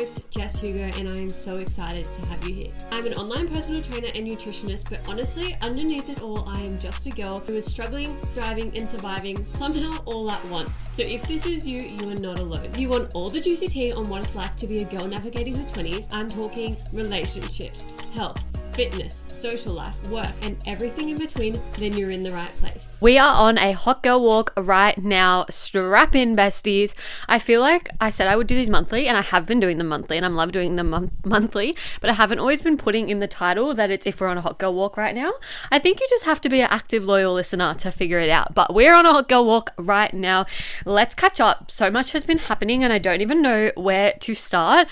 host, Jess Hugo, and I am so excited to have you here. I'm an online personal trainer and nutritionist, but honestly, underneath it all, I am just a girl who is struggling, thriving, and surviving somehow all at once. So if this is you, you are not alone. If you want all the juicy tea on what it's like to be a girl navigating her 20s, I'm talking relationships, health, fitness, social life, work, and everything in between, then you're in the right place. We are on a hot girl walk right now. Strap in, besties. I feel like I said I would do these monthly, and I have been doing them monthly, and I love doing them monthly, but I haven't always been putting in the title that it's if we're on a hot girl walk right now. I think you just have to be an active, loyal listener to figure it out, but we're on a hot girl walk right now. Let's catch up. So much has been happening, and I don't even know where to start.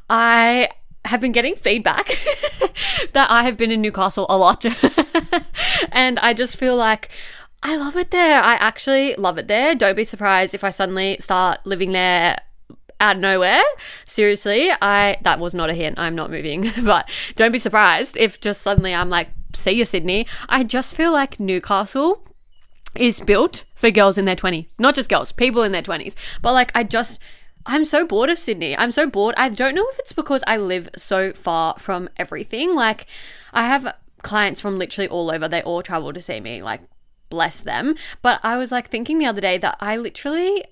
I have been getting feedback that I have been in Newcastle a lot and I just feel like I love it there. I actually love it there. Don't be surprised if I suddenly start living there out of nowhere. Seriously, that was not a hint. I'm not moving, but don't be surprised if just suddenly I'm like, see you, Sydney. I just feel like Newcastle is built for girls in their 20s, not just girls, people in their 20s, but like I'm so bored of Sydney. I'm so bored. I don't know if it's because I live so far from everything. Like, I have clients from literally all over. They all travel to see me, like, bless them. But I was like thinking the other day that I literally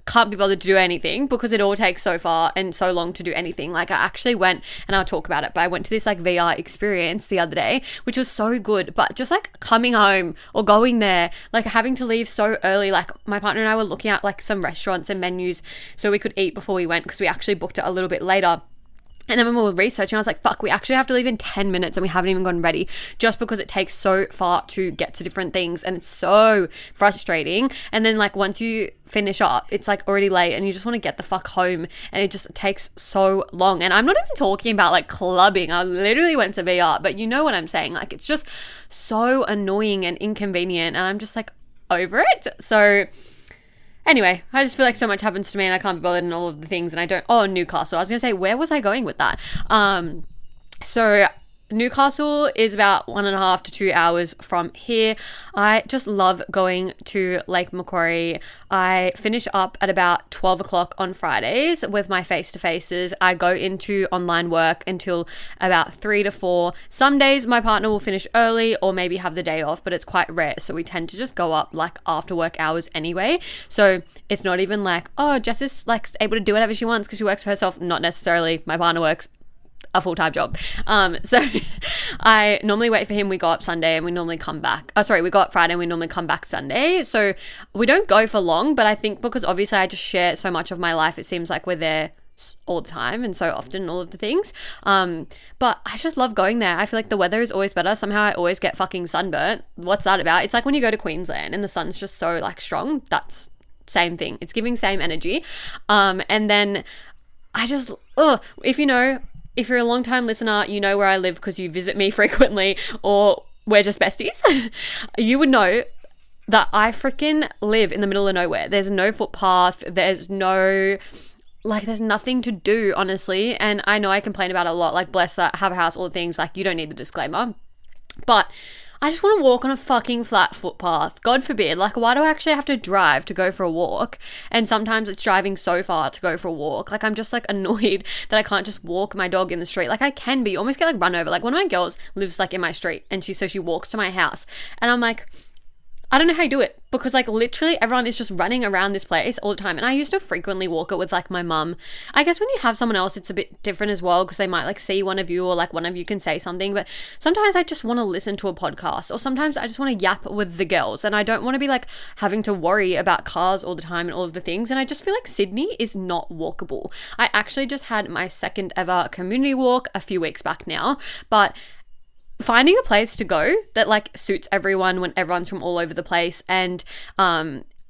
can't be bothered to do anything because it all takes so far and so long to do anything. Like, I actually went, and I'll talk about it, but I went to this like VR experience the other day, which was so good, but just like coming home or going there, like having to leave so early, like my partner and I were looking at like some restaurants and menus so we could eat before we went because we actually booked it a little bit later. And then when we were researching, I was like, fuck, we actually have to leave in 10 minutes and we haven't even gotten ready just because it takes so far to get to different things. And it's so frustrating. And then like once you finish up, it's like already late and you just want to get the fuck home. And it just takes so long. And I'm not even talking about like clubbing. I literally went to VR, but you know what I'm saying? Like, it's just so annoying and inconvenient. And I'm just like over it. So anyway, I just feel like so much happens to me and I can't be bothered in all of the things, and I don't. Oh, Newcastle. I was going to say, where was I going with that? So Newcastle is about 1.5 to 2 hours from here. I just love going to Lake Macquarie. I finish up at about 12 o'clock on Fridays with my face-to-faces. I go into online work until about 3 to 4. Some days my partner will finish early or maybe have the day off, but it's quite rare. So we tend to just go up like after work hours anyway. So it's not even like, oh, Jess is like able to do whatever she wants because she works for herself. Not necessarily. My partner works a full-time job. So I normally wait for him. We go up Sunday and we normally come back. We go up Friday and we normally come back Sunday. So we don't go for long, but I think because obviously I just share so much of my life, it seems like we're there all the time and so often, all of the things. But I just love going there. I feel like the weather is always better. Somehow I always get fucking sunburnt. What's that about? It's like when you go to Queensland and the sun's just so like strong. That's same thing. It's giving same energy. And then I just, if you're a long time listener, you know where I live because you visit me frequently or we're just besties. You would know that I freaking live in the middle of nowhere. There's no footpath. There's nothing to do, honestly. And I know I complain about it a lot. Like, bless her, have a house, all the things. Like, you don't need the disclaimer. But I just want to walk on a fucking flat footpath. God forbid. Like, why do I actually have to drive to go for a walk? And sometimes it's driving so far to go for a walk. Like, I'm just like annoyed that I can't just walk my dog in the street. Like, I can be. You almost get like run over. Like, one of my girls lives like in my street and she walks to my house. And I'm like, I don't know how you do it because like literally everyone is just running around this place all the time. And I used to frequently walk it with like my mum. I guess when you have someone else, it's a bit different as well because they might like see one of you or like one of you can say something. But sometimes I just want to listen to a podcast or sometimes I just want to yap with the girls and I don't want to be like having to worry about cars all the time and all of the things. And I just feel like Sydney is not walkable. I actually just had my second ever community walk a few weeks back now, but finding a place to go that like suits everyone when everyone's from all over the place and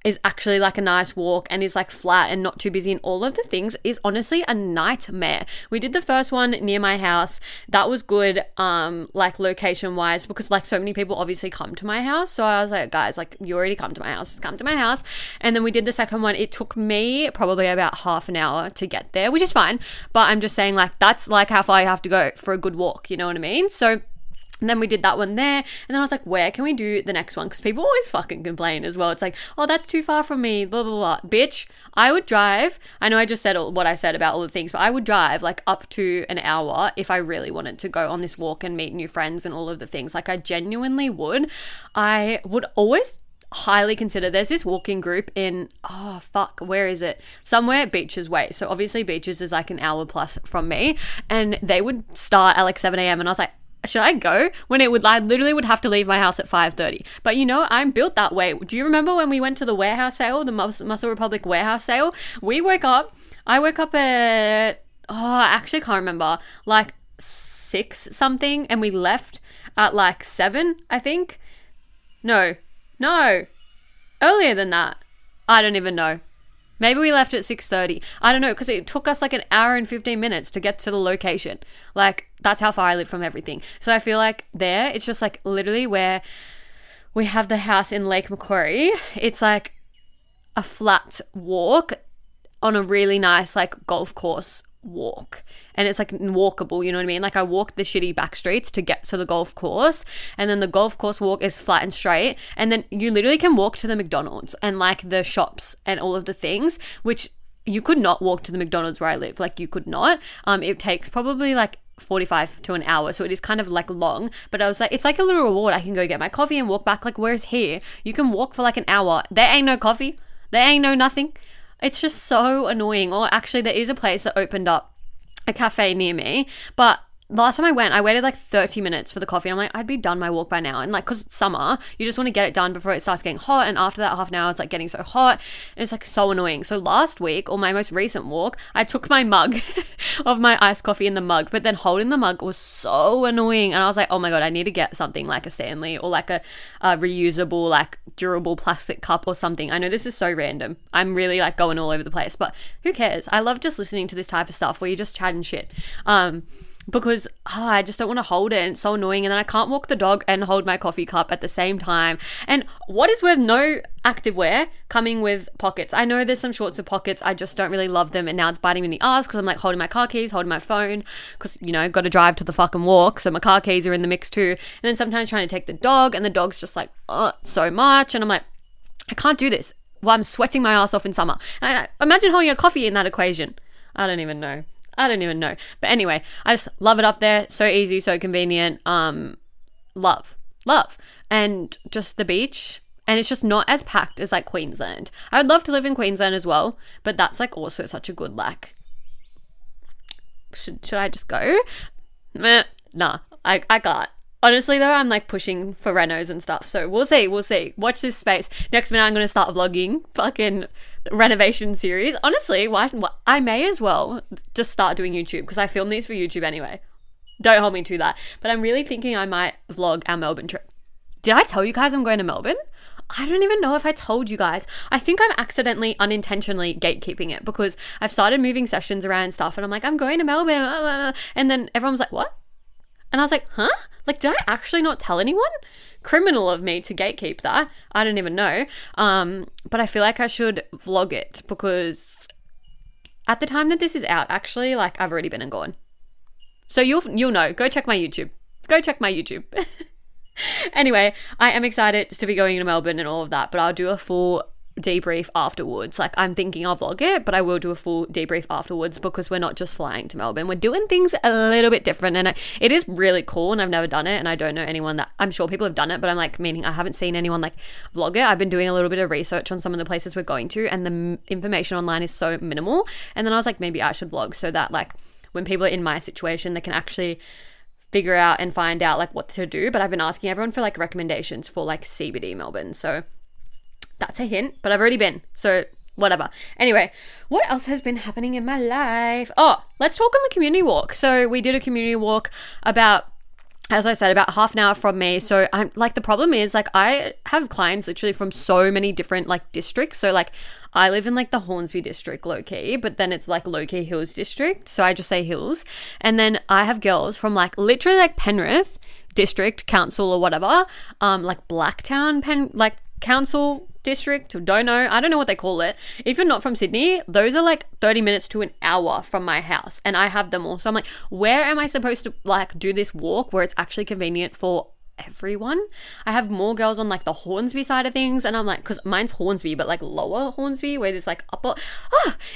is actually like a nice walk and is like flat and not too busy and all of the things is honestly a nightmare. We did the first one near my house. That was good, like location wise, because like so many people obviously come to my house. So I was like, guys, like you already come to my house, come to my house. And then we did the second one. It took me probably about half an hour to get there, which is fine. But I'm just saying like, that's like how far you have to go for a good walk. You know what I mean? So And then we did that one there. And then I was like, where can we do the next one? Because people always fucking complain as well. It's like, oh, that's too far from me, blah, blah, blah. Bitch, I would drive. I know I just said what I said about all the things, but I would drive like up to an hour if I really wanted to go on this walk and meet new friends and all of the things. Like I genuinely would. I would always highly consider, there's this walking group in, where is it? Somewhere Beaches Way. So obviously Beaches is like an hour plus from me. And they would start at like 7 a.m. And I was like, should I go? When I literally would have to leave my house at 5:30. But you know, I'm built that way. Do you remember when we went to the warehouse sale, the Muscle Republic warehouse sale? I woke up at, I actually can't remember, like 6 something, and we left at like 7, I think. No, earlier than that. I don't even know. Maybe we left at 6:30. I don't know, because it took us like an hour and 15 minutes to get to the location. Like, that's how far I live from everything. So I feel like there, it's just like literally where we have the house in Lake Macquarie. It's like a flat walk on a really nice like golf course walk. And it's like walkable, you know what I mean? Like I walked the shitty back streets to get to the golf course, and then the golf course walk is flat and straight, and then you literally can walk to the McDonald's and like the shops and all of the things, which you could not walk to the McDonald's where I live. Like you could not. It takes probably like 45 to an hour, so it is kind of like long, but I was like, it's like a little reward. I can go get my coffee and walk back. Like whereas here you can walk for like an hour, there ain't no coffee, there ain't no nothing. It's just so annoying. Or actually there is a place that opened up, a cafe near me, but last time I waited like 30 minutes for the coffee, and I'm like, I'd be done my walk by now. And like, because it's summer, you just want to get it done before it starts getting hot, and after that half an hour it's like getting so hot, and it's like so annoying. So last week, or my most recent walk, I took my mug of my iced coffee in the mug, but then holding the mug was so annoying, and I was like, oh my god, I need to get something like a Stanley or like a reusable like durable plastic cup or something. I know this is so random, I'm really like going all over the place, but who cares? I love just listening to this type of stuff where you just chat and shit. Because I just don't want to hold it, and it's so annoying, and then I can't walk the dog and hold my coffee cup at the same time. And what is with no activewear coming with pockets? I know there's some shorts with pockets, I just don't really love them, and now it's biting me in the ass because I'm like holding my car keys, holding my phone, because you know, got to drive to the fucking walk, so my car keys are in the mix too. And then sometimes trying to take the dog, and the dog's just like, so much, and I'm like, I can't do this. Well, I'm sweating my ass off in summer. And I imagine holding a coffee in that equation. I don't even know. But anyway, I just love it up there. So easy, so convenient. Love. And just the beach. And it's just not as packed as like Queensland. I would love to live in Queensland as well, but that's like also such a good like, should I just go? Nah, I can't. Honestly though, I'm like pushing for renos and stuff. So we'll see. Watch this space. Next minute I'm going to start vlogging fucking renovation series. Honestly, I may as well just start doing YouTube, because I film these for YouTube anyway. Don't hold me to that. But I'm really thinking I might vlog our Melbourne trip. Did I tell you guys I'm going to Melbourne? I don't even know if I told you guys. I think I'm accidentally, unintentionally gatekeeping it, because I've started moving sessions around and stuff, and I'm like, I'm going to Melbourne. And then everyone's like, what? And I was like, huh? Like, did I actually not tell anyone? Criminal of me to gatekeep that. I don't even know. But I feel like I should vlog it, because at the time that this is out, actually, like, I've already been and gone. So you'll know. Go check my YouTube. Anyway, I am excited to be going to Melbourne and all of that, but I'll do a full debrief afterwards. Like, I'm thinking I'll vlog it, but I will do a full debrief afterwards, because we're not just flying to Melbourne, we're doing things a little bit different, and it is really cool, and I've never done it, and I don't know anyone that, I'm sure people have done it, but I'm like, meaning I haven't seen anyone like vlog it. I've been doing a little bit of research on some of the places we're going to, and the information online is so minimal, and then I was like, maybe I should vlog, so that like when people are in my situation, they can actually figure out and find out like what to do. But I've been asking everyone for like recommendations for like CBD Melbourne, so that's a hint, but I've already been, so whatever. Anyway, what else has been happening in my life? Oh, let's talk on the community walk. So we did a community walk about, as I said, about half an hour from me. So I'm like, the problem is like, I have clients literally from so many different like districts. So like I live in like the Hornsby district, low key, but then it's like low key Hills district. So I just say Hills. And then I have girls from like literally like Penrith district council or whatever, like Blacktown council district, don't know. I don't know what they call it. If you're not from Sydney, those are like 30 minutes to an hour from my house, and I have them all. So I'm like, where am I supposed to like do this walk where it's actually convenient for everyone? I have more girls on like the Hornsby side of things, and I'm like, because mine's Hornsby but like lower Hornsby, where it's like upper,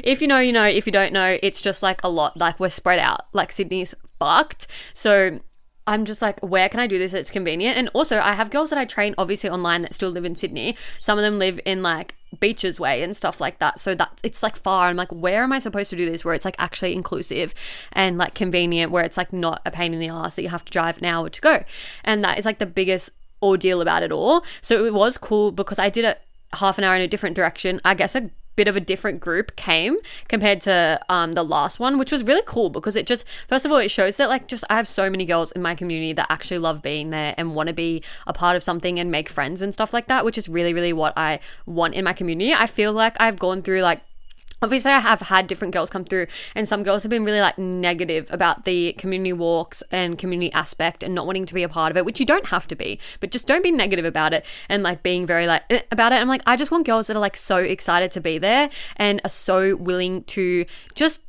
if you know you know, if you don't know, it's just like a lot, like we're spread out, like Sydney's fucked. So I'm just like, where can I do this that's convenient? And also I have girls that I train obviously online that still live in Sydney. Some of them live in like Beaches Way and stuff like that, so that it's like far. I'm like, where am I supposed to do this where it's like actually inclusive and like convenient, where it's like not a pain in the ass that you have to drive an hour to go? And that is like the biggest ordeal about it all. So it was cool because I did it half an hour in a different direction. I guess a bit of a different group came compared to the last one, which was really cool because it just, first of all, it shows that like just I have so many girls in my community that actually love being there and want to be a part of something and make friends and stuff like that, which is really, really what I want in my community. I feel like I've gone through like, obviously I have had different girls come through, and some girls have been really like negative about the community walks and community aspect and not wanting to be a part of it, which you don't have to be, but just don't be negative about it and like being very like about it. I'm like, I just want girls that are like so excited to be there and are so willing to just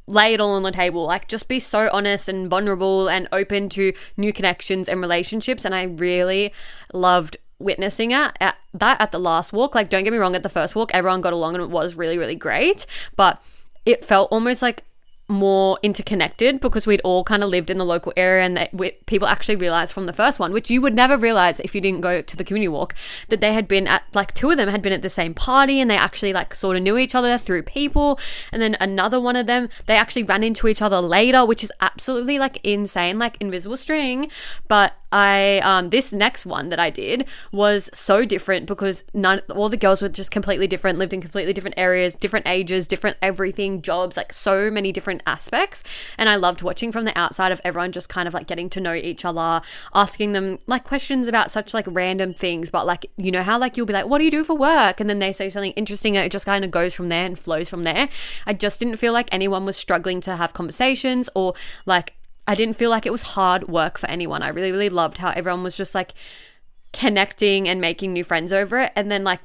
lay it all on the table, like just be so honest and vulnerable and open to new connections and relationships. And I really loved witnessing at the last walk. Like, don't get me wrong, at the first walk everyone got along and it was really, really great, but it felt almost like more interconnected because we'd all kind of lived in the local area, and that people actually realized from the first one, which you would never realize if you didn't go to the community walk, that they had been at like, two of them had been at the same party and they actually like sort of knew each other through people. And then another one of them, they actually ran into each other later, which is absolutely like insane, like invisible string. But this next one that I did was so different because all the girls were just completely different, lived in completely different areas, different ages, different everything, jobs, like so many different aspects. And I loved watching from the outside of everyone just kind of like getting to know each other, asking them like questions about such like random things, but like, you know how like you'll be like, what do you do for work? And then they say something interesting and it just kind of goes from there and flows from there. I just didn't feel like anyone was struggling to have conversations, or like I didn't feel like it was hard work for anyone. I really, really loved how everyone was just like connecting and making new friends over it. And then like,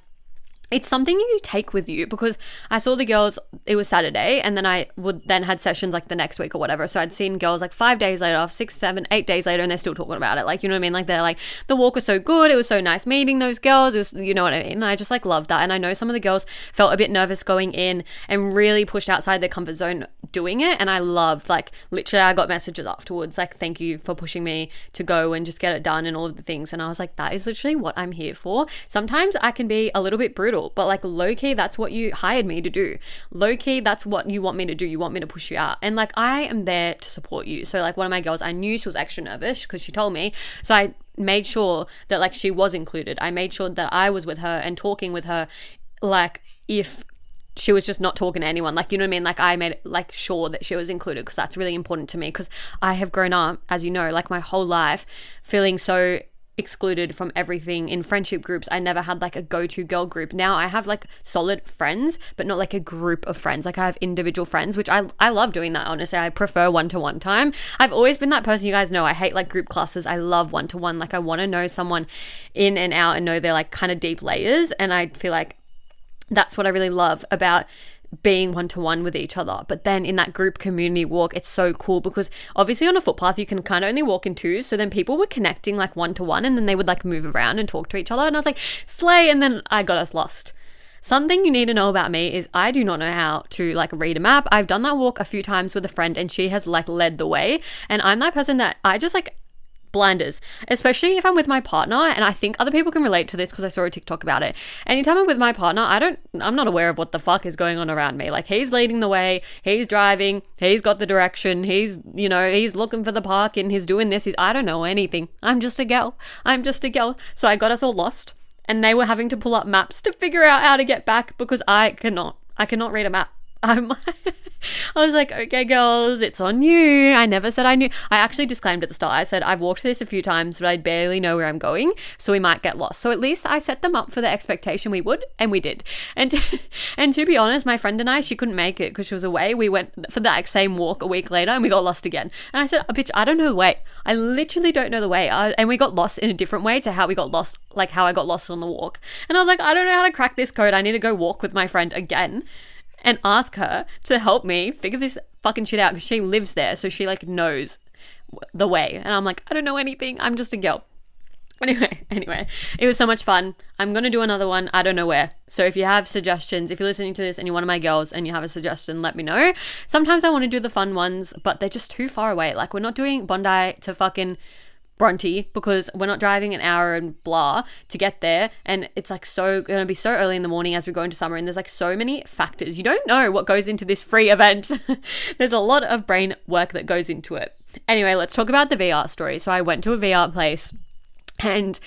it's something you take with you, because I saw the girls, it was Saturday, and then I would then had sessions like the next week or whatever. So I'd seen girls like 5 days later, 6, 7, 8 days later, and they're still talking about it. Like, you know what I mean? Like, they're like, the walk was so good. It was so nice meeting those girls. It was, you know what I mean? And I just like loved that. And I know some of the girls felt a bit nervous going in and really pushed outside their comfort zone doing it. And I loved, like, literally I got messages afterwards, like, thank you for pushing me to go and just get it done and all of the things. And I was like, that is literally what I'm here for. Sometimes I can be a little bit brutal, but like low-key, that's what you hired me to do. Low-key, that's what you want me to do. You want me to push you out. And like, I am there to support you. So like, one of my girls, I knew she was extra nervous because she told me. So I made sure that like she was included. I made sure that I was with her and talking with her, like if she was just not talking to anyone, like, you know what I mean? Like, I made like sure that she was included, because that's really important to me, because I have grown up, as you know, like my whole life feeling so excluded from everything in friendship groups. I never had like a go-to girl group. Now I have like solid friends, but not like a group of friends. Like, I have individual friends, which I love doing that. Honestly, I prefer one-to-one time. I've always been that person. You guys know I hate like group classes. I love one-to-one. Like, I want to know someone in and out and know they're like kind of deep layers. And I feel like that's what I really love about being one-to-one with each other. But then in that group community walk, it's so cool because obviously on a footpath you can kind of only walk in twos, so then people were connecting like one-to-one, and then they would like move around and talk to each other, and I was like, slay. And then I got us lost. Something you need to know about me is I do not know how to like read a map. I've done that walk a few times with a friend and she has like led the way, and I'm that person that I just like blinders, especially if I'm with my partner. And I think other people can relate to this because I saw a TikTok about it. Anytime I'm with my partner, I'm not aware of what the fuck is going on around me. Like, he's leading the way, he's driving, he's got the direction, he's, you know, he's looking for the park and he's doing this. I don't know anything. I'm just a girl. So I got us all lost, and they were having to pull up maps to figure out how to get back because I cannot read a map. I'm like, I was like, okay, girls, it's on you. I never said I knew. I actually disclaimed at the start. I said, I've walked this a few times, but I barely know where I'm going, so we might get lost. So at least I set them up for the expectation we would, and we did. And to be honest, my friend and I, she couldn't make it because she was away. We went for that same walk a week later and we got lost again. And I said, bitch, I don't know the way. I literally don't know the way. And we got lost in a different way to how we got lost, like how I got lost on the walk. And I was like, I don't know how to crack this code. I need to go walk with my friend again and ask her to help me figure this fucking shit out because she lives there, so she like knows the way. And I'm like, I don't know anything. I'm just a girl. Anyway, it was so much fun. I'm going to do another one. I don't know where. So if you have suggestions, if you're listening to this and you're one of my girls and you have a suggestion, let me know. Sometimes I want to do the fun ones, but they're just too far away. Like we're not doing Bondi to fucking Bronte because we're not driving an hour and blah to get there, and it's like so going to be so early in the morning as we go into summer, and there's like so many factors. You don't know what goes into this free event. There's a lot of brain work that goes into it. Anyway, let's talk about the VR story. So I went to a VR place, and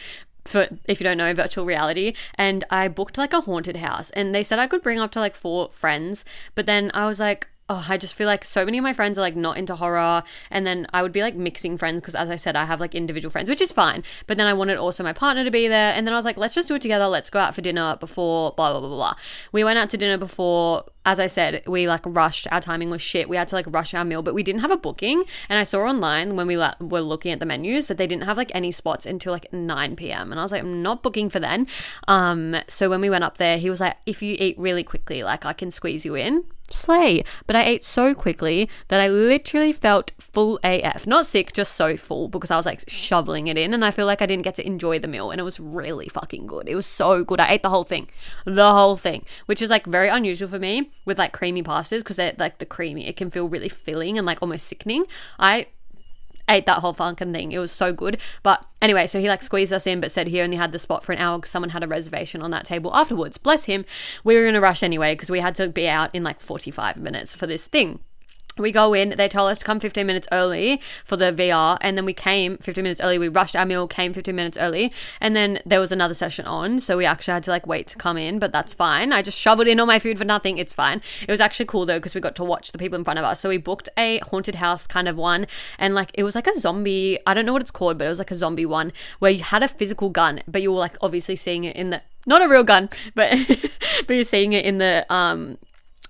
for if you don't know, virtual reality, and I booked like a haunted house, and they said I could bring up to like 4 friends, but then I was like, oh, I just feel like so many of my friends are like not into horror, and then I would be like mixing friends because as I said, I have like individual friends, which is fine, but then I wanted also my partner to be there, and then I was like, let's just do it together, let's go out for dinner before blah blah blah blah. We went out to dinner before, as I said, we like rushed, our timing was shit, we had to like rush our meal, but we didn't have a booking, and I saw online when we were looking at the menus that they didn't have like any spots until like 9 p.m, and I was like, I'm not booking for then. So when we went up there, he was like, if you eat really quickly, like I can squeeze you in. Slay. But I ate so quickly that I literally felt full AF. Not sick, just so full because I was like shoveling it in, and I feel like I didn't get to enjoy the meal, and it was really fucking good. It was so good. I ate the whole thing, which is like very unusual for me with like creamy pastas because they're like the creamy, it can feel really filling and like almost sickening. I ate that whole fucking thing. It was so good. But anyway, so he like squeezed us in but said he only had the spot for an hour because someone had a reservation on that table afterwards. Bless him. We were in a rush anyway because we had to be out in like 45 minutes for this thing. We go in, they told us to come 15 minutes early for the VR, and then we came 15 minutes early, we rushed our meal, came 15 minutes early, and then there was another session on, so we actually had to like wait to come in, but that's fine. I just shoveled in all my food for nothing, it's fine. It was actually cool though because we got to watch the people in front of us. So we booked a haunted house kind of one, and like it was like a zombie, I don't know what it's called, but it was like a zombie one where you had a physical gun, but you were like obviously seeing it in the, not a real gun, but but you're seeing it in the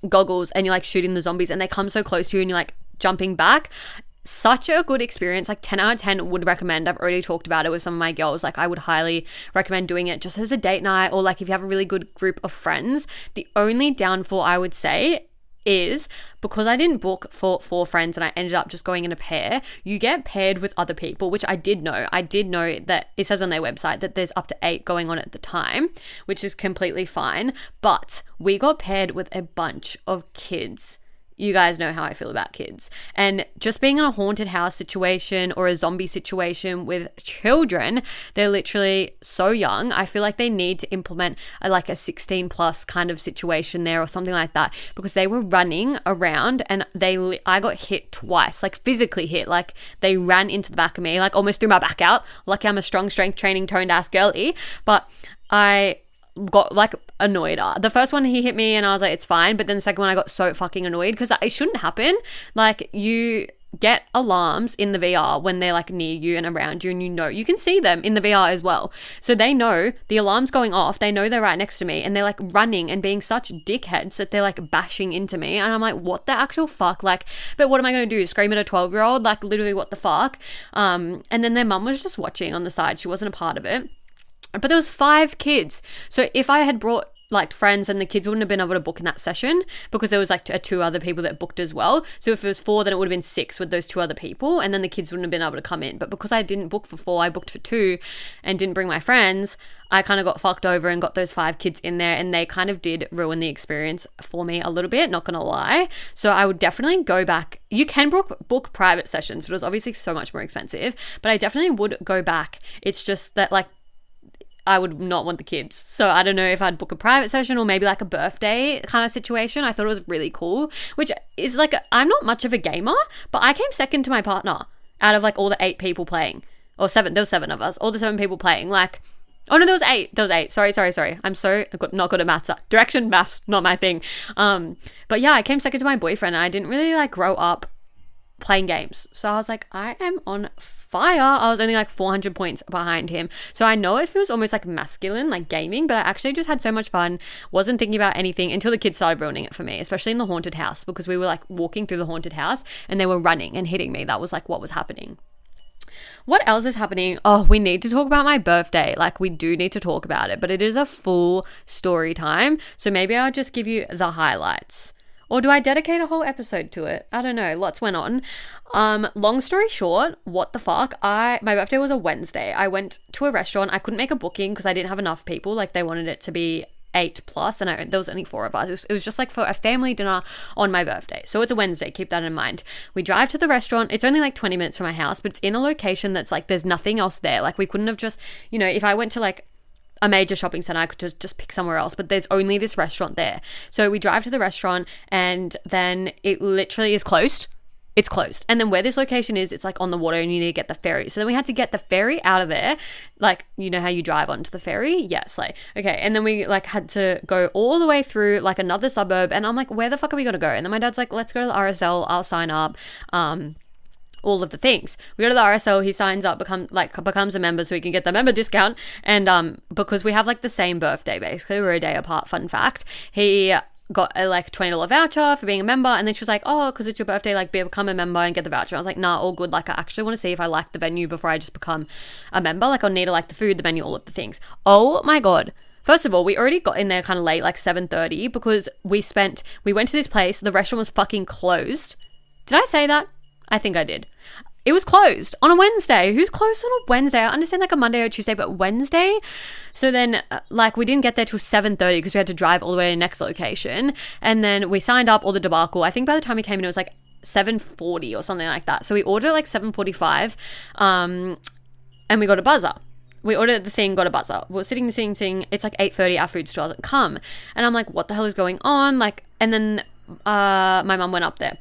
goggles, and you're like shooting the zombies and they come so close to you and you're like jumping back. Such a good experience, like 10 out of 10 would recommend. I've already talked about it with some of my girls. Like I would highly recommend doing it just as a date night, or like if you have a really good group of friends. The only downfall I would say is because I didn't book for 4 friends and I ended up just going in a pair, you get paired with other people, which I did know. I did know that it says on their website that there's up to 8 going on at the time, which is completely fine. But we got paired with a bunch of kids. You guys know how I feel about kids. And just being in a haunted house situation or a zombie situation with children, they're literally so young. I feel like they need to implement like a 16 plus kind of situation there or something like that, because they were running around and I got hit twice, like physically hit. Like they ran into the back of me, like almost threw my back out. Lucky I'm a strong strength training toned ass girly, but I got like annoyed. The first one he hit me and I was like, it's fine, but then the second one I got so fucking annoyed because it shouldn't happen. Like you get alarms in the VR when they're like near you and around you, and you know you can see them in the VR as well, so they know the alarm's going off, they know they're right next to me, and they're like running and being such dickheads that they're like bashing into me, and I'm like, what the actual fuck? Like, but what am I going to do, scream at a 12-year-old? Like literally what the fuck? And then their mum was just watching on the side, she wasn't a part of it. But there was 5 kids. So if I had brought like friends, and the kids wouldn't have been able to book in that session because there was like 2 other people that booked as well. So if it was 4, then it would have been 6 with those 2 other people, and then the kids wouldn't have been able to come in. But because I didn't book for 4, I booked for 2 and didn't bring my friends, I kind of got fucked over and got those 5 kids in there, and they kind of did ruin the experience for me a little bit, not gonna lie. So I would definitely go back. You can book private sessions, but it was obviously so much more expensive, but I definitely would go back. It's just that like I would not want the kids. So I don't know if I'd book a private session or maybe like a birthday kind of situation. I thought it was really cool, which is like, I'm not much of a gamer, but I came second to my partner out of like all the 8 people playing, or 7, there was 7 of us, all the 7 people playing. Like Oh no, there was 8. There was 8. Sorry. I'm so not good at maths. Direction maths, not my thing. But yeah, I came second to my boyfriend, and I didn't really like grow up playing games. So I was like, I am on fire. I was only like 400 points behind him. So I know it feels almost like masculine, like gaming, but I actually just had so much fun. Wasn't thinking about anything until the kids started ruining it for me, especially in the haunted house, because we were like walking through the haunted house and they were running and hitting me. That was like what was happening. What else is happening? Oh, we need to talk about my birthday. Like, we do need to talk about it, but it is a full story time. So maybe I'll just give you the highlights. Or do I dedicate a whole episode to it? I don't know. Lots went on. Long story short, what the fuck? My birthday was a Wednesday. I went to a restaurant. I couldn't make a booking because I didn't have enough people. Like, they wanted it to be 8+ and there was only 4 of us. It was just like for a family dinner on my birthday. So it's a Wednesday, keep that in mind. We drive to the restaurant. It's only like 20 minutes from my house, but it's in a location that's like there's nothing else there. Like, we couldn't have just, you know, if I went to like a major shopping center, I could just pick somewhere else, but there's only this restaurant there. So we drive to the restaurant and then it literally is closed. It's closed. And then where this location is, it's like on the water and you need to get the ferry. So then we had to get the ferry out of there. Like, you know how you drive onto the ferry? Yes. Like, okay. And then we like had to go all the way through like another suburb. And I'm like, where the fuck are we going to go? And then my dad's like, let's go to the RSL. I'll sign up. All of the things. We go to the RSL, he signs up, becomes a member so he can get the member discount. And because we have like the same birthday, basically, we're a day apart, fun fact, he got a like $20 voucher for being a member. And then she was like, oh, because it's your birthday, like become a member and get the voucher. I was like, nah, all good. Like, I actually want to see if I like the venue before I just become a member. Like, I'll need to like the food, the menu, all of the things. Oh my God. First of all, we already got in there kind of late, like 7:30, because we went to this place, the restaurant was fucking closed. Did I say that? I think I did. It was closed on a Wednesday. Who's closed on a Wednesday? I understand like a Monday or Tuesday, but Wednesday? So then like we didn't get there till 7:30 because we had to drive all the way to the next location. And then we signed up, all the debacle. I think by the time we came in, it was like 7:40 or something like that. So we ordered at like 7:45 and we got a buzzer. We ordered the thing, got a buzzer. We're sitting. It's like 8:30, our food still hasn't come. And I'm like, what the hell is going on? Like, and then my mum went up there.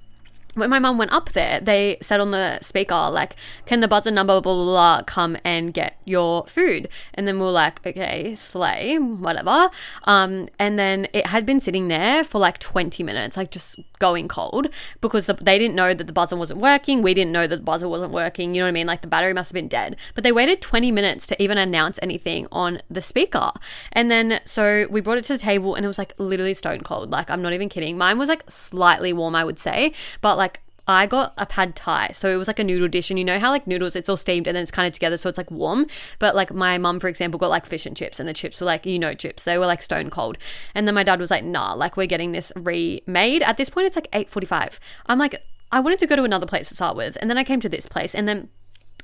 When my mum went up there, they said on the speaker, like, can the buzzer number, blah, blah, blah, come and get your food? And then we were like, okay, slay, whatever. And then it had been sitting there for like 20 minutes, like just going cold, because they didn't know that the buzzer wasn't working. We didn't know that the buzzer wasn't working. You know what I mean? Like, the battery must have been dead. But they waited 20 minutes to even announce anything on the speaker. And then, so we brought it to the table and it was like literally stone cold. Like, I'm not even kidding. Mine was like slightly warm, I would say, but like, I got a pad thai, so it was like a noodle dish, and you know how like noodles, it's all steamed and then it's kind of together, so it's like warm. But like my mum, for example, got like fish and chips, and the chips were like, you know, chips, they were like stone cold. And then my dad was like, nah, like we're getting this remade. At this point it's like 8:45. I'm like, I wanted to go to another place to start with, and then I came to this place, and then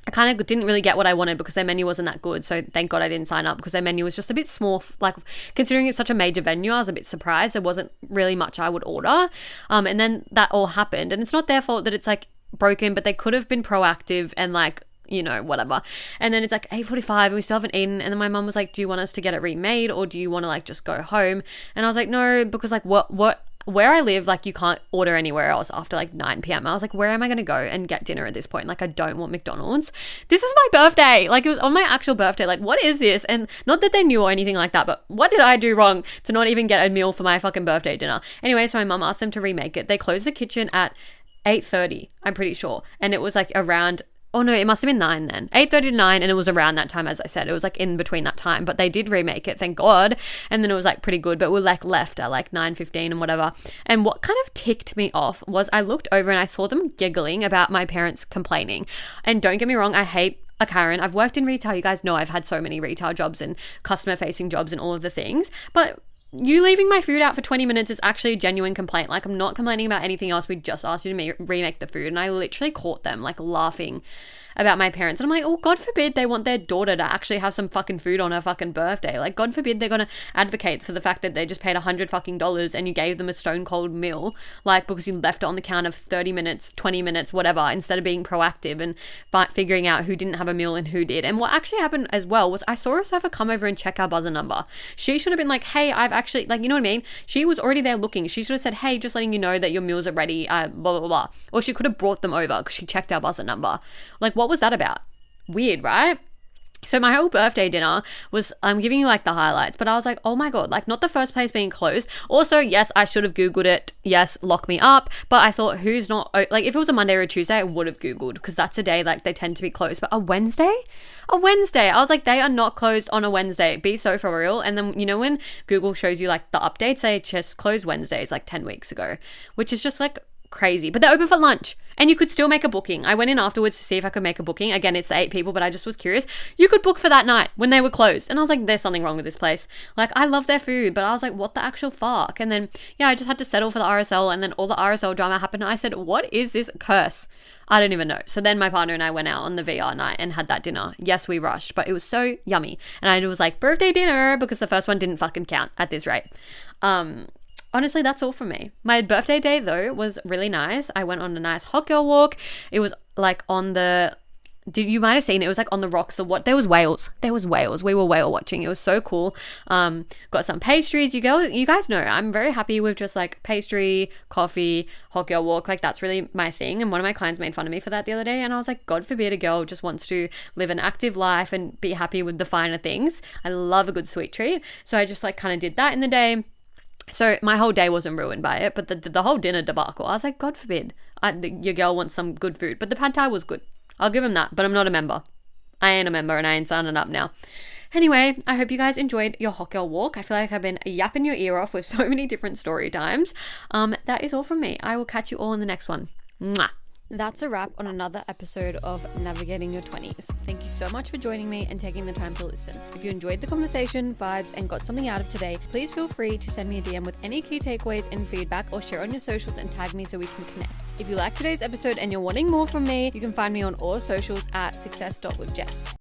I kind of didn't really get what I wanted because their menu wasn't that good. So thank God I didn't sign up, because their menu was just a bit small. Like, considering it's such a major venue, I was a bit surprised. There wasn't really much I would order. And then that all happened, and it's not their fault that it's like broken, but they could have been proactive and like, you know, whatever. And then it's like 8:45 and we still haven't eaten. And then my mum was like, do you want us to get it remade, or do you want to like just go home? And I was like, no, because like where I live, like you can't order anywhere else after like 9 p.m. I was like, where am I going to go and get dinner at this point? Like, I don't want McDonald's. This is my birthday. Like, it was on my actual birthday. Like, what is this? And not that they knew or anything like that, but what did I do wrong to not even get a meal for my fucking birthday dinner? Anyway, so my mum asked them to remake it. They closed the kitchen at 8:30, I'm pretty sure. And it was like around, oh no, it must have been 9 then. 8:30 to 9, and it was around that time, as I said. It was like in between that time, but they did remake it, thank God. And then it was like pretty good, but we like left at like 9:15 and whatever. And what kind of ticked me off was I looked over and I saw them giggling about my parents complaining. And don't get me wrong, I hate a Karen. I've worked in retail. You guys know I've had so many retail jobs and customer facing jobs and all of the things, but you leaving my food out for 20 minutes is actually a genuine complaint. Like, I'm not complaining about anything else. We just asked you to remake the food. And I literally caught them like laughing about my parents. And I'm like, oh, God forbid they want their daughter to actually have some fucking food on her fucking birthday. Like, God forbid they're going to advocate for the fact that they just paid $100 fucking and you gave them a stone cold meal, like, because you left it on the counter for 30 minutes, 20 minutes, whatever, instead of being proactive and figuring out who didn't have a meal and who did. And what actually happened as well was I saw a server come over and check our buzzer number. She should have been like, hey, I've actually, like, you know what I mean? She was already there looking. She should have said, hey, just letting you know that your meals are ready, blah, blah, blah. Or she could have brought them over because she checked our buzzer number. Like, what was that about? Weird, right? So my whole birthday dinner was, I'm giving you like the highlights, but I was like, oh my God, like not the first place being closed. Also, yes, I should have Googled it. Yes, lock me up. But I thought, who's not, like if it was a Monday or a Tuesday, I would have Googled because that's a day like they tend to be closed. But a Wednesday, I was like, they are not closed on a Wednesday. Be so for real. And then, you know, when Google shows you like the updates, they just closed Wednesdays like 10 weeks ago, which is just like crazy. But they're open for lunch. And you could still make a booking. I went in afterwards to see if I could make a booking. Again, it's 8 people, but I just was curious. You could book for that night when they were closed. And I was like, there's something wrong with this place. Like, I love their food, but I was like, what the actual fuck? And then, yeah, I just had to settle for the RSL. And then all the RSL drama happened. And I said, what is this curse? I don't even know. So then my partner and I went out on the VR night and had that dinner. Yes, we rushed, but it was so yummy. And I was like, birthday dinner, because the first one didn't fucking count at this rate. Honestly, that's all from me. My birthday day, though, was really nice. I went on a nice hot girl walk. It was like on the... You might have seen it. It was like on the rocks. There was whales. There was whales. We were whale watching. It was so cool. Got some pastries. You guys know I'm very happy with just like pastry, coffee, hot girl walk. Like that's really my thing. And one of my clients made fun of me for that the other day. And I was like, God forbid a girl just wants to live an active life and be happy with the finer things. I love a good sweet treat. So I just like kind of did that in the day. So my whole day wasn't ruined by it, but the whole dinner debacle, I was like, God forbid, your girl wants some good food. But the pad thai was good. I'll give him that, but I'm not a member. I ain't a member and I ain't signing up now. Anyway, I hope you guys enjoyed your hot girl walk. I feel like I've been yapping your ear off with so many different story times. That is all from me. I will catch you all in the next one. Mwah. That's a wrap on another episode of Navigating Your 20s. Thank you so much for joining me and taking the time to listen. If you enjoyed the conversation, vibes, and got something out of today, please feel free to send me a DM with any key takeaways and feedback or share on your socials and tag me so we can connect. If you liked today's episode and you're wanting more from me, you can find me on all socials at success.withjess.